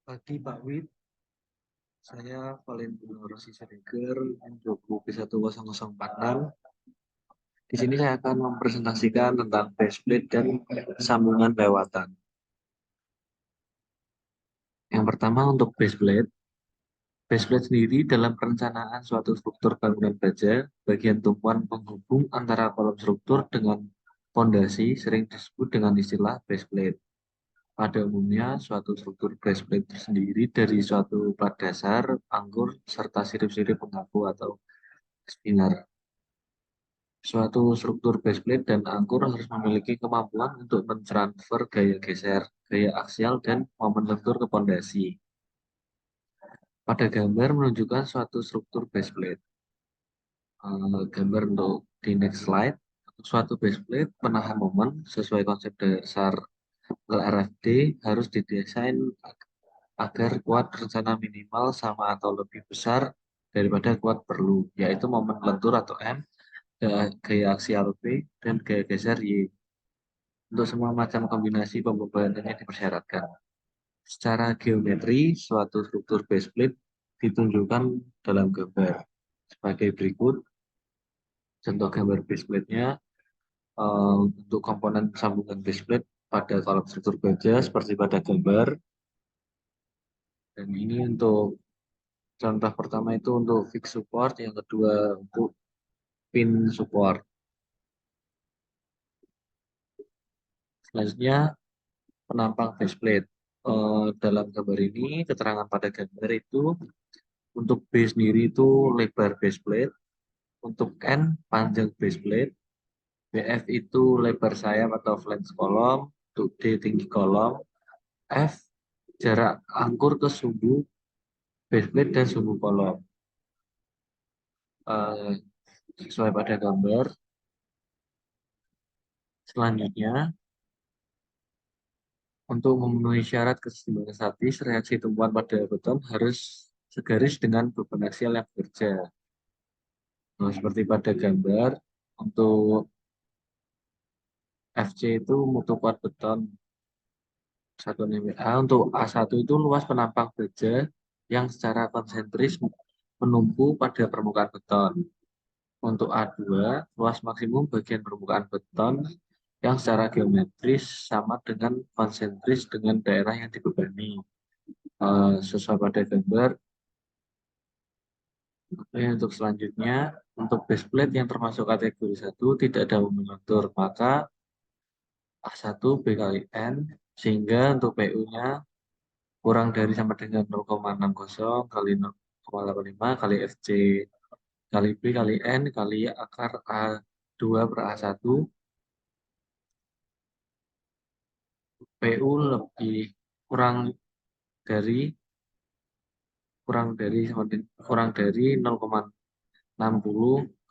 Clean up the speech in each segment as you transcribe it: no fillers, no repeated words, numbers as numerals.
Pagi Pak Wid, saya Valentino Rossi Siregar untuk B100046. Di sini saya akan mempresentasikan tentang baseplate dan sambungan lewatan. Yang pertama untuk baseplate. Baseplate sendiri dalam perencanaan suatu struktur bangunan baja, bagian tumpuan penghubung antara kolom struktur dengan fondasi sering disebut dengan istilah baseplate. Pada umumnya, suatu struktur baseplate tersendiri dari suatu plat dasar, angkur, serta sirip-sirip pengaku atau spinner. Suatu struktur baseplate dan angkur harus memiliki kemampuan untuk mentransfer gaya geser, gaya aksial, dan momen lentur ke pondasi. Pada gambar menunjukkan suatu struktur baseplate. Gambar untuk di next slide. Suatu baseplate menahan momen sesuai konsep dasar LRFD harus didesain agar kuat rencana minimal sama atau lebih besar daripada kuat perlu, yaitu momen lentur atau M, gaya aksial P, dan gaya geser Y. Untuk semua macam kombinasi pembebanannya dipersyaratkan. Secara geometri, suatu struktur baseplate ditunjukkan dalam gambar sebagai berikut. Contoh gambar baseplate-nya untuk komponen sambungan baseplate pada kolom struktur baja seperti pada gambar. Dan ini untuk contoh pertama itu untuk fixed support, yang kedua untuk pin support. Selanjutnya penampang baseplate. Dalam gambar ini keterangan pada gambar itu untuk B sendiri itu lebar baseplate, untuk N panjang baseplate, BF itu lebar sayap atau flange kolom, untuk D tinggi kolom, F jarak angkur ke sumbu baseplate dan sumbu kolom. Sesuai pada gambar. Selanjutnya, untuk memenuhi syarat keseimbangan statis, reaksi tumpuan pada beton harus segaris dengan beban aksial yang bekerja. Nah, seperti pada gambar, untuk FC itu mutu kuat beton 1 MPa, untuk A1 itu luas penampang baja yang secara konsentris menumpu pada permukaan beton. Untuk A2, luas maksimum bagian permukaan beton yang secara geometris sama dengan konsentris dengan daerah yang dibebani. Sesuai pada gambar. Oke, untuk selanjutnya, untuk baseplate yang termasuk kategori 1 tidak ada momen lentur, maka A1 B kali N, sehingga untuk PU-nya kurang dari sama dengan 0,60 kali 0,85 kali FC kali B kali N kali akar A2 per A1. PU lebih kurang dari kurang dari 0,60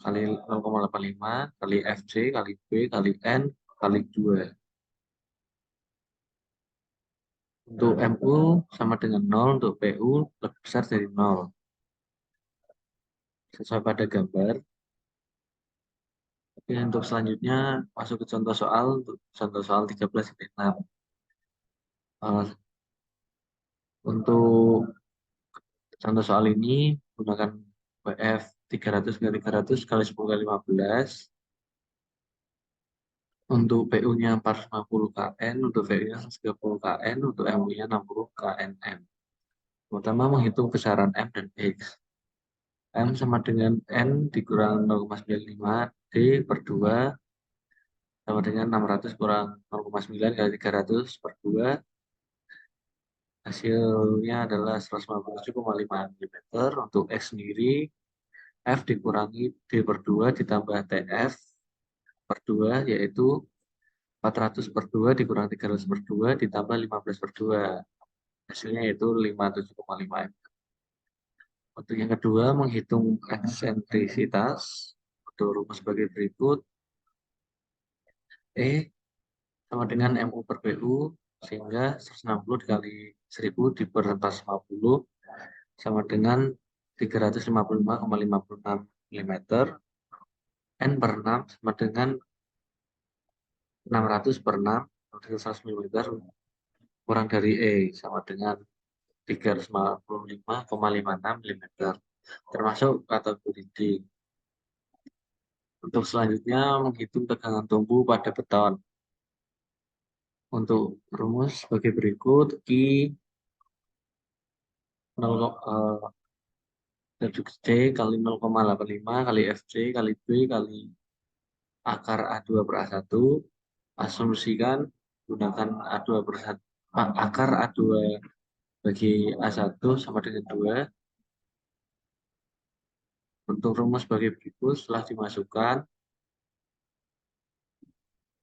kali 0,85 kali FC kali B kali N kali 2. Untuk MU sama dengan 0, untuk PU lebih besar dari 0. Sesuai pada gambar. Oke, untuk selanjutnya masuk ke contoh soal, untuk contoh soal 13.6. Untuk contoh soal ini menggunakan WF 300 kali 300 kali 10 kali 15. Untuk PU-nya 450 kN, untuk VU-nya 130 kN, untuk MU-nya 60 kNm. Pertama menghitung besaran M dan X. M sama dengan N dikurang 0,95 D per 2 sama dengan 600 kurang 0,9 kali 300 per 2. Hasilnya adalah 157,5 mm. Untuk X sendiri, F dikurangi D per 2 ditambah TF per 2, yaitu 400 per 2 dikurang 300 per 2 ditambah 15 per 2. Hasilnya yaitu 57,5 mm. Untuk yang kedua, menghitung eksentrisitas. Untuk rumus sebagai berikut. E sama dengan MU per PU, sehingga 160 dikali 1000 diper 450 sama dengan 355,56 mm. N per 6 sama dengan 600 per 6 100 mm kurang dari E sama dengan 355,56 mm, termasuk kategori D. Untuk selanjutnya, menghitung tegangan tumbuh pada beton. Untuk rumus sebagai berikut, I 0, C kali 0,85 kali FC kali B kali akar A2 per A1. Asumsikan gunakan A2 per 1, akar A2 bagi A1 sama dengan 2. Untuk rumus sebagai berikut setelah dimasukkan,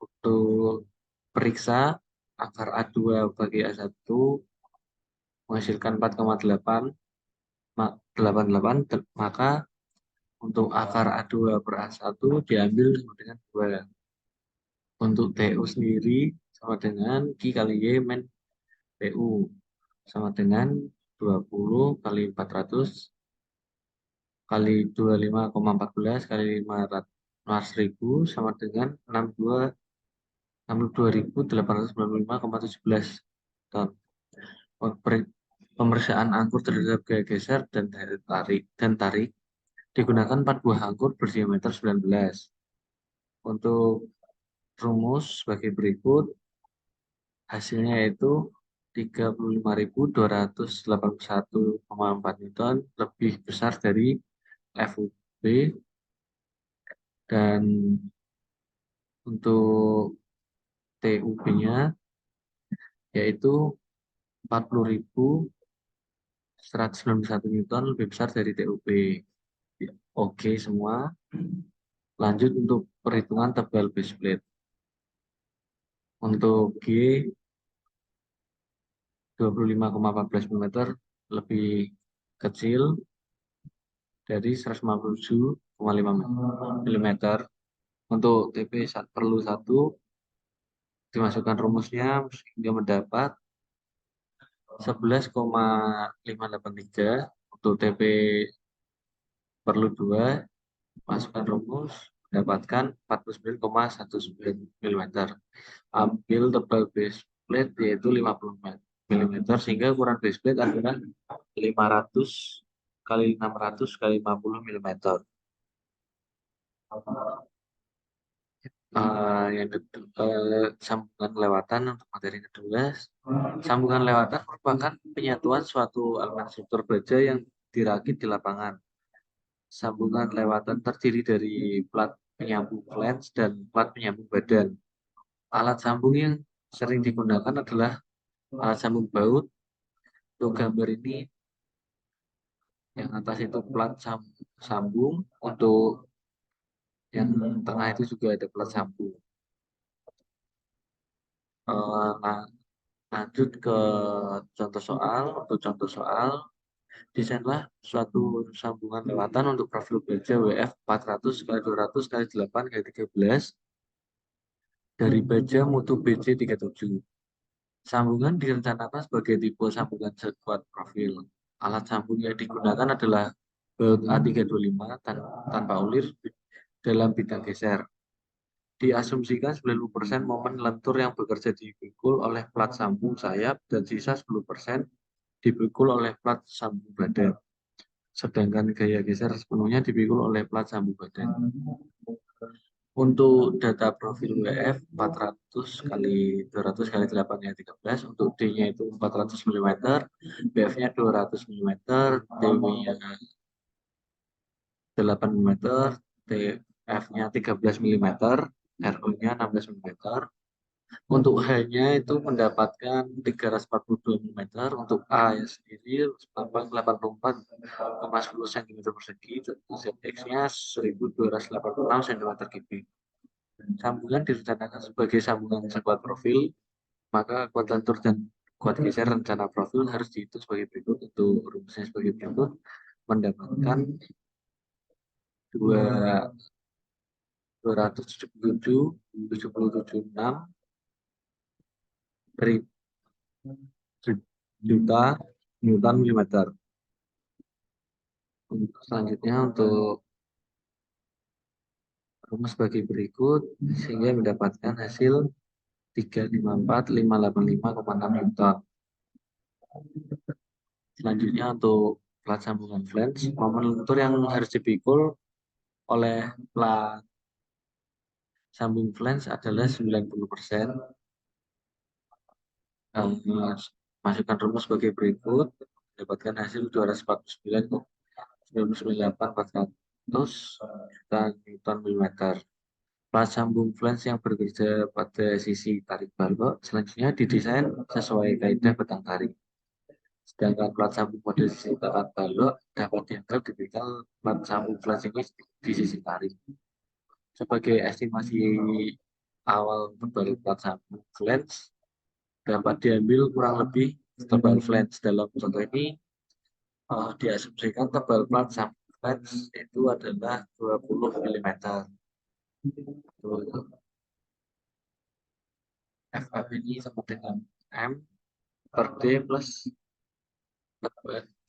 untuk periksa akar A2 bagi A1 menghasilkan 4,888, maka untuk akar A2 per A1 diambil sama dengan 2. Untuk TU sendiri sama dengan Q kali Y min PU sama dengan 20 kali 400 kali 25,14 kali 500.000 sama dengan 62.895,17 ton. Pemeriksaan angkur terhadap gaya geser dan tarik digunakan 4 buah angkur berdiameter 19. Untuk rumus sebagai berikut, hasilnya yaitu 35.281,4 Newton, lebih besar dari FUB, dan untuk TUB-nya yaitu 40.191 Newton, lebih besar dari TUB. Oke semua. Lanjut untuk perhitungan tebal base plate. Untuk G 25,14 mm lebih kecil dari 157,5 mm. Untuk TP perlu 1, dimasukkan rumusnya sehingga mendapat 11,583. Untuk TP perlu 2, masukkan rumus mendapatkan 49,19 mm. Ambil tebal base plate yaitu 50 mm, sehingga ukuran base plate adalah 500 kali 600 kali 50 mm. Sambungan lewatan untuk materi kedua. Sambungan lewatan merupakan penyatuan suatu elemen struktur baja yang dirakit di lapangan. Sambungan lewatan terdiri dari plat penyambung flange dan plat penyambung badan. Alat sambung yang sering digunakan adalah alat sambung baut. Untuk gambar ini, yang atas itu plat sambung, untuk yang tengah itu juga ada plat sambung. Nah, lanjut ke contoh soal. Untuk contoh soal, desainlah suatu sambungan lewatan untuk profil baja WF 400 kali 200 kali 8 kali 13 dari baja mutu BC37. Sambungan direncanakan sebagai tipe sambungan sekuat profil. Alat sambung yang digunakan adalah baut A325 tanpa ulir dalam bidang geser. Diasumsikan 90% momen lentur yang bekerja dipikul oleh plat sambung sayap dan sisa 10% dipikul oleh plat sambung badan. Sedangkan gaya geser sepenuhnya dipikul oleh plat sambung badan. Untuk data profil WF 400 kali 200 kali 8 kali 13, untuk D-nya itu 400 mm, BF-nya 200 mm, TW-nya 8 mm, TF-nya 13 mm, RO-nya 16 mm. Untuk H-nya itu mendapatkan 342 mm, untuk A ya sendiri lambang 84,10 cm persegi, ZX-nya 1286 cm kubik. Sambungan direncanakan sebagai sambungan sekuat profil, maka kuat lentur dan kuat geser rencana profil harus dihitung sebagai berikut. Untuk rumusnya sebagai berikut, mendapatkan 277,776 juta Newton milimeter. Selanjutnya untuk rumus sebagai berikut sehingga mendapatkan hasil 354.585,6 Newton. Selanjutnya untuk plat sambungan flange, momen lentur yang harus dipikul oleh plat sambung flange adalah 90%. Masukkan rumus sebagai berikut. Mendapatkan hasil 249,99400 juta Newton mm. Plat sambung flange yang bekerja pada sisi tarik balok selanjutnya didesain sesuai kaidah betang tarik. Sedangkan plat sambung pada sisi tarik balok dapat dianggap tipikal plat sambung flange ini di sisi tarik. Sebagai estimasi awal tebal plat sambung flange dapat diambil kurang lebih tebal flange. Dalam contoh ini diasumsikan tebal plat sambung flange itu adalah 20 mm. FF ini sama dengan M per D plus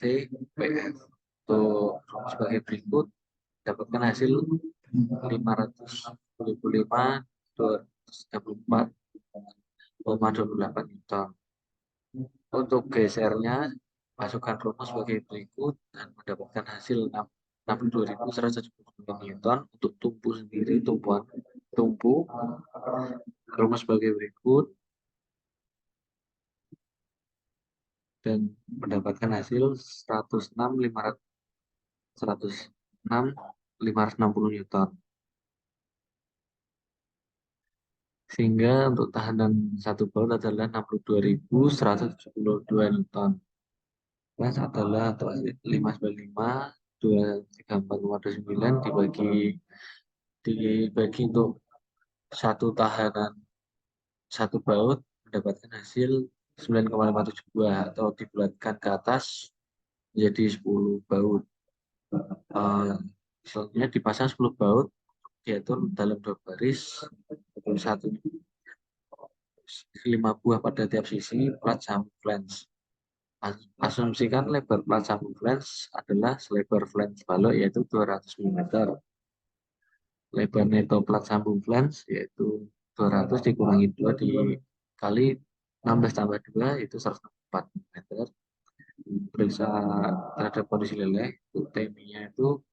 T PF. Untuk rumus sebagai berikut, dapatkan hasil 575.234,28 Newton. Untuk gesernya, masukkan rumus sebagai berikut dan mendapatkan hasil 62.179 Newton. Untuk tumpu sendiri, tumpu rumus sebagai berikut dan mendapatkan hasil 106.560 Newton. Sehingga untuk tahanan satu baut adalah 62.172 Newton. Plus adalah 595.234,29 dibagi untuk satu tahanan satu baut mendapatkan hasil 9,572 atau dibulatkan ke atas menjadi 10 baut. Selanjutnya dipasang 10 baut diatur dalam 2 baris, 1 5 buah pada tiap sisi plat sambung flange. Asumsikan lebar plat sambung flange adalah selebar flange balok yaitu 200 mm. Lebar neto plat sambung flange yaitu 200 dikurangi 2 dikali 16 tambah 2 itu 104 mm. Periksa terhadap kondisi leleh, TMI-nya itu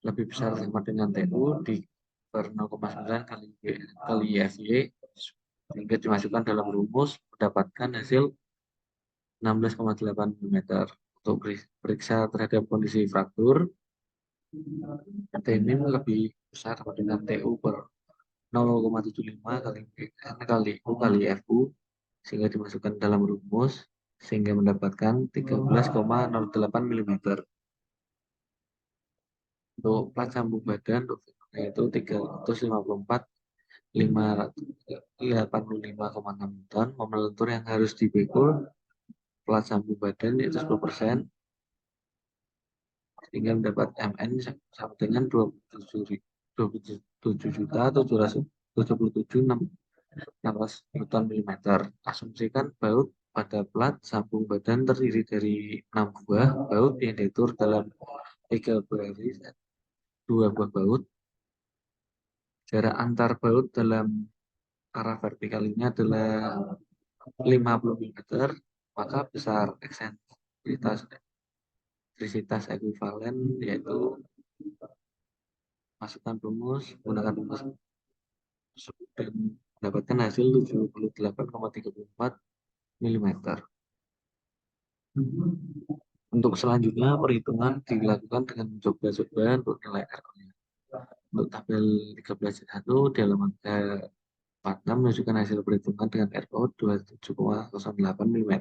lebih besar sama dengan TU di per 0,9 kali FY sehingga dimasukkan dalam rumus mendapatkan hasil 16,8 mm. Untuk periksa terhadap kondisi fraktur, TMI lebih besar sama dengan TU per 0,75 kali U kali FU sehingga dimasukkan dalam rumus sehingga mendapatkan 13,08 mm. Untuk plat sambung badan yaitu 354,585,6 ton. Momen lentur yang harus dipikul plat sambung badan yaitu 10% sehingga mendapat MN sama dengan 27.777.600 Newton mm. Asumsikan baut pada plat sambung badan terdiri dari 6 buah baut yang diatur dalam 3 baris 2 buah baut. Jarak antar baut dalam arah vertikal ini adalah 50 mm, maka besar eksentrisitas ekuivalen yaitu masukkan rumus, menggunakan rumus dan mendapatkan hasil 78,34 mm. Untuk selanjutnya perhitungan dilakukan dengan mencoba-coba untuk nilai R-nya. Untuk tabel 13.1 di halaman 46 menunjukkan hasil perhitungan dengan RO 27,08 mm.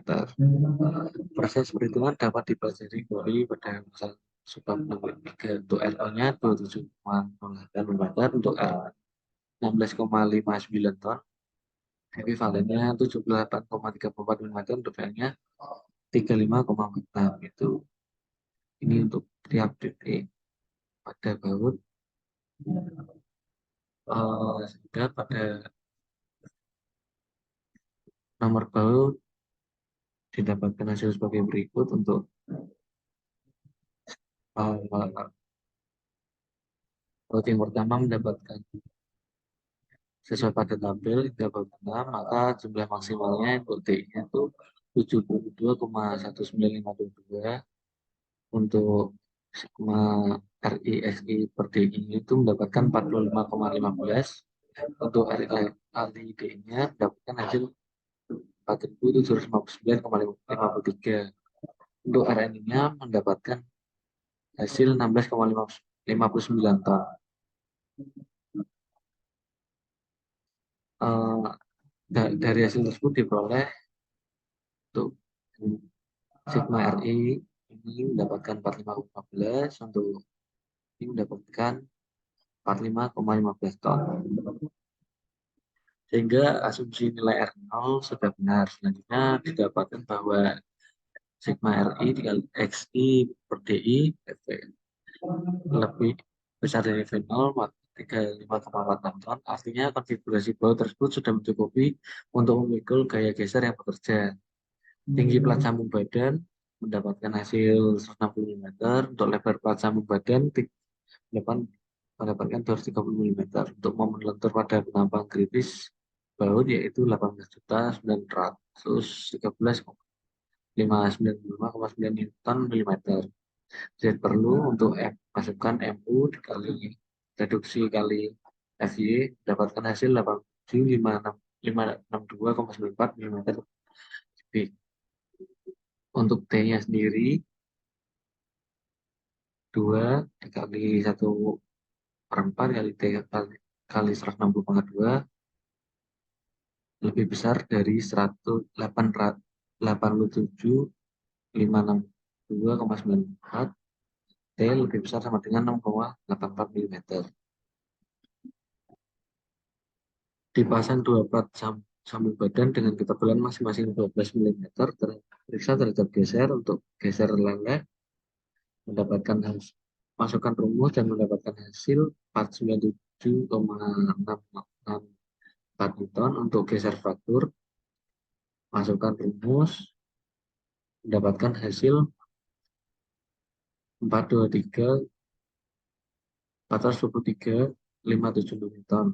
Proses perhitungan dapat dipelajari kembali pada misal subbab 3 untuk RO-nya 27,08 mm, untuk R 16,59 ton, ekuivalennya 78,34 mm, untuk V-nya 35,46 itu. Ini untuk tiap titik pada baut. Sehingga pada nomor baut didapatkan hasil sebagai berikut. Untuk baut yang pertama mendapatkan sesuai pada tabel 3 baut 6, maka jumlah maksimalnya untuk D-nya itu 72,1952. Untuk sigma RIXI per DI itu mendapatkan 45,15. Untuk RID-nya mendapatkan hasil 4.759,53. Untuk RNI-nya mendapatkan hasil 16,59 ton. Dari hasil tersebut diperoleh untuk sigma RI ini mendapatkan 45,15, untuk ini mendapatkan 45,15 ton. Sehingga asumsi nilai R0 sudah benar. Selanjutnya didapatkan bahwa sigma RI dikali XI per DI lebih besar dari V0 maka 35,46 ton. Artinya konfigurasi baut tersebut sudah mencukupi untuk memikul gaya geser yang bekerja. Tinggi plat sambung badan mendapatkan hasil 160 mm. Untuk lebar plat sambung badan depan mendapatkan 230 mm. Untuk momen lentur pada penampang kritis baut yaitu 18.913,595,9 Newton mm. Jadi perlu untuk masukkan MU dikali reduksi kali FY dapatkan hasil 87.562,94 mm kubik. Untuk T-nya sendiri 2 dikali 1/4 kali T kali 160,2 lebih besar dari 187.562,94. T lebih besar sama dengan 6,84 mm. Dipasang dua plat sambung badan dengan ketebalan masing-masing 12 mm, terperiksa derajat geser. Untuk geser leleh mendapatkan masukkan rumus dan mendapatkan hasil 497,664 Newton. Untuk geser fraktur masukkan rumus mendapatkan hasil 423,570 Newton,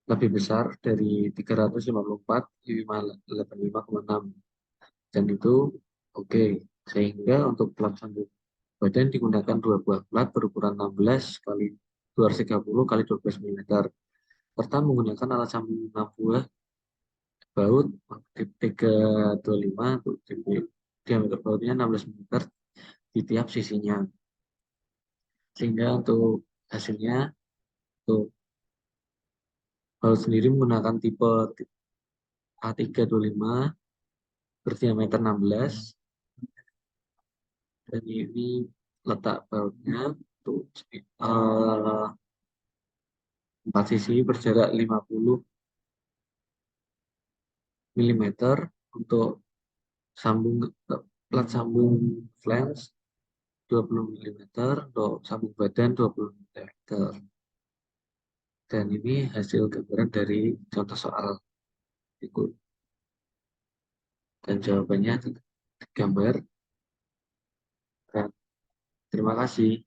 lebih besar dari 354,585,6, dan itu oke. Sehingga untuk plat sambung badan digunakan dua buah plat berukuran 16 kali 230 kali 12 mm, serta menggunakan alat sambung 6 buah baut tip 325 untuk diameter bautnya 16 mm di tiap sisinya. Sehingga untuk hasilnya, untuk baut sendiri menggunakan tipe A325 berdiameter 16, dan ini letak bautnya untuk 4 sisi berjarak 50 mm. Untuk plat sambung flange 20 mm, untuk sambung badan 20 mm. Dan ini hasil gambaran dari contoh soal berikut, dan jawabannya gambar. Dan terima kasih.